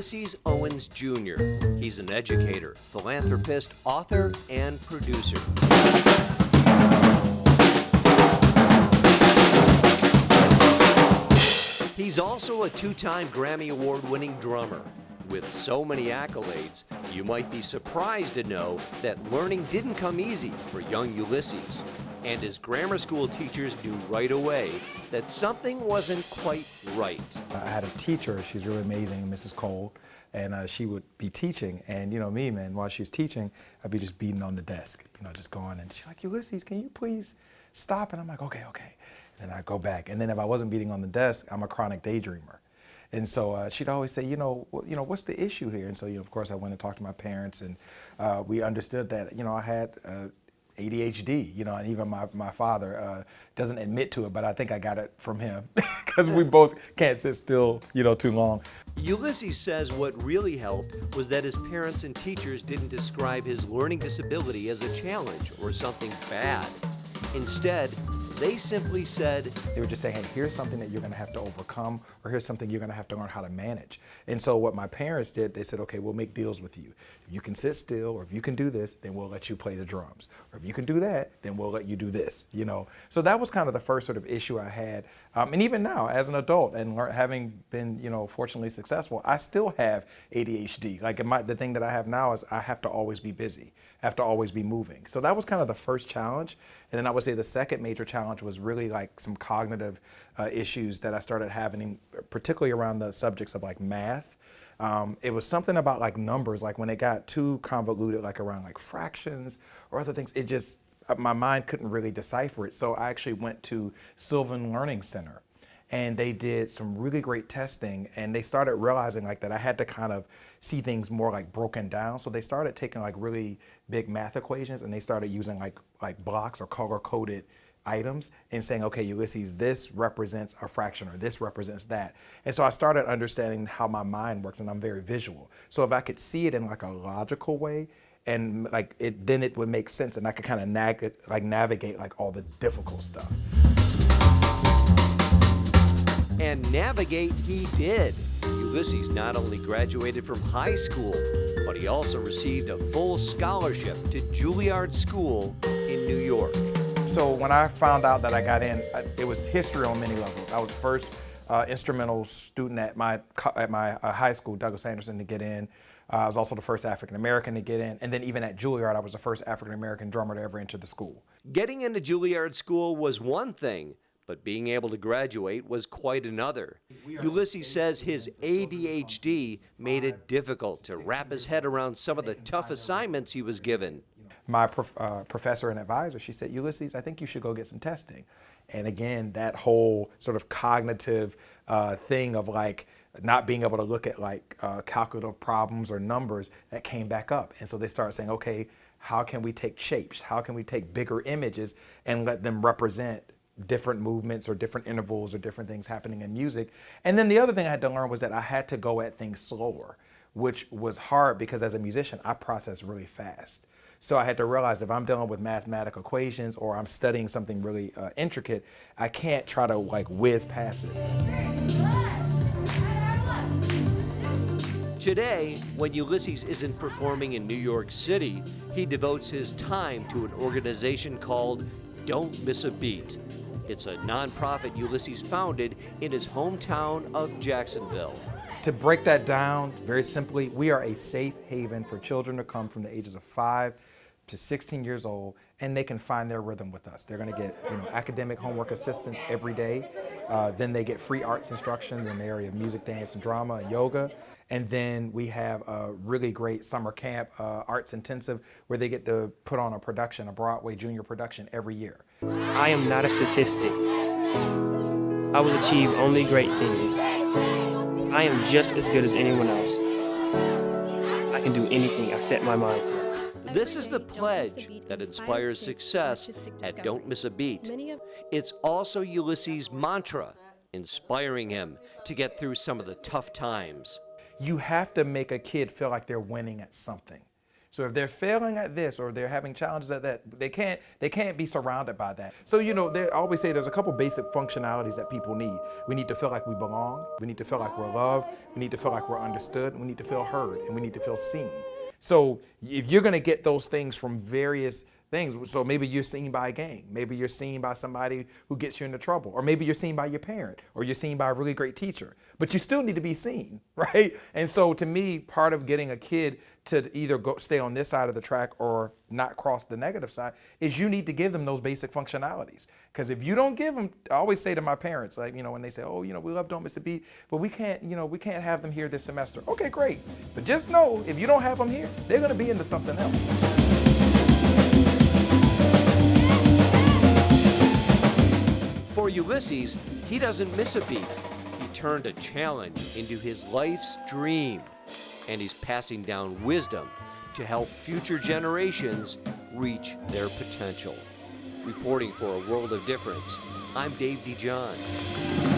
Ulysses Owens Jr. He's an educator, philanthropist, author, and producer. He's also a two-time Grammy Award-winning drummer. With so many accolades, you might be surprised to know that learning didn't come easy for young Ulysses. And his grammar school teachers knew right away that something wasn't quite right. I had a teacher, she's really amazing, Mrs. Cole, and she would be teaching, and you know me, man, while she's teaching, I'd be just beating on the desk, just going, and she's like, Ulysses, can you please stop? And I'm like, okay. And then I go back, and then if I wasn't beating on the desk, I'm a chronic daydreamer. And so she'd always say, what's the issue here? And so, of course, I went and talked to my parents, and we understood that, I had ADHD, and even my father doesn't admit to it, but I think I got it from him because we both can't sit still, too long. Ulysses says what really helped was that his parents and teachers didn't describe his learning disability as a challenge or something bad. Instead, they simply said, they were just saying, hey, here's something that you're going to have to overcome, or here's something you're going to have to learn how to manage. And so what my parents did, they said, okay, we'll make deals with you. If you can sit still, or if you can do this, then we'll let you play the drums. Or if you can do that, then we'll let you do this, So that was kind of the first sort of issue I had. And even now, as an adult, and having been, fortunately successful, I still have ADHD. Like the thing that I have now is I have to always be busy, have to always be moving. So that was kind of the first challenge. And then I would say the second major challenge was really like some cognitive issues that I started having, particularly around the subjects of like math. It was something about like numbers, like when it got too convoluted, like around like fractions or other things, it just, my mind couldn't really decipher it. So I actually went to Sylvan Learning Center, and they did some really great testing, and they started realizing like that I had to kind of see things more like broken down. So they started taking like really big math equations, and they started using like blocks or color-coded items and saying, okay, Ulysses, this represents a fraction, or this represents that. And so I started understanding how my mind works, and I'm very visual. So if I could see it in like a logical way, and like then it would make sense, and I could kind of navigate like all the difficult stuff. And navigate he did. Ulysses not only graduated from high school, but he also received a full scholarship to Juilliard School in New York. So when I found out that I got in, it was history on many levels. I was the first instrumental student at my high school, Douglas Anderson, to get in. I was also the first African-American to get in. And then even at Juilliard, I was the first African-American drummer to ever enter the school. Getting into Juilliard School was one thing, but being able to graduate was quite another. Ulysses says his ADHD made it difficult to wrap his head around some of the tough assignments he was given. My professor and advisor, she said, Ulysses, I think you should go get some testing. And again, that whole sort of cognitive thing of like not being able to look at like calculative problems or numbers, that came back up. And so they started saying, okay, how can we take shapes? How can we take bigger images and let them represent different movements or different intervals or different things happening in music? And then the other thing I had to learn was that I had to go at things slower, which was hard because as a musician, I process really fast. So I had to realize if I'm dealing with mathematical equations or I'm studying something really intricate, I can't try to like whiz past it. Today, when Ulysses isn't performing in New York City, he devotes his time to an organization called Don't Miss a Beat. It's a nonprofit Ulysses founded in his hometown of Jacksonville. To break that down very simply, we are a safe haven for children to come from the ages of 5 to 16 years old, and they can find their rhythm with us. They're going to get academic homework assistance every day. Then they get free arts instructions in the area of music, dance, and drama, and yoga. And then we have a really great summer camp, arts intensive, where they get to put on a production, a Broadway junior production every year. I am not a statistic. I will achieve only great things. I am just as good as anyone else. I can do anything I set my mind to. This is the pledge that inspires success at Don't Miss a Beat. It's also Ulysses' mantra, inspiring him to get through some of the tough times. You have to make a kid feel like they're winning at something. So if they're failing at this or they're having challenges at that, they can't be surrounded by that. So they always say there's a couple basic functionalities that people need. We need to feel like we belong. We need to feel like we're loved. We need to feel like we're understood. We need to feel heard, and we need to feel seen. So if you're going to get those things from various things, so maybe you're seen by a gang, maybe you're seen by somebody who gets you into trouble, or maybe you're seen by your parent, or you're seen by a really great teacher, but you still need to be seen, right? And so to me, part of getting a kid to either stay on this side of the track or not cross the negative side is you need to give them those basic functionalities. Because if you don't give them, I always say to my parents, like, when they say, oh, we love Don't Miss a Beat, but we can't have them here this semester. Okay, great. But just know, if you don't have them here, they're going to be into something else. For Ulysses, he doesn't miss a beat. He turned a challenge into his life's dream, and he's passing down wisdom to help future generations reach their potential. Reporting for A World of Difference, I'm Dave DeJohn.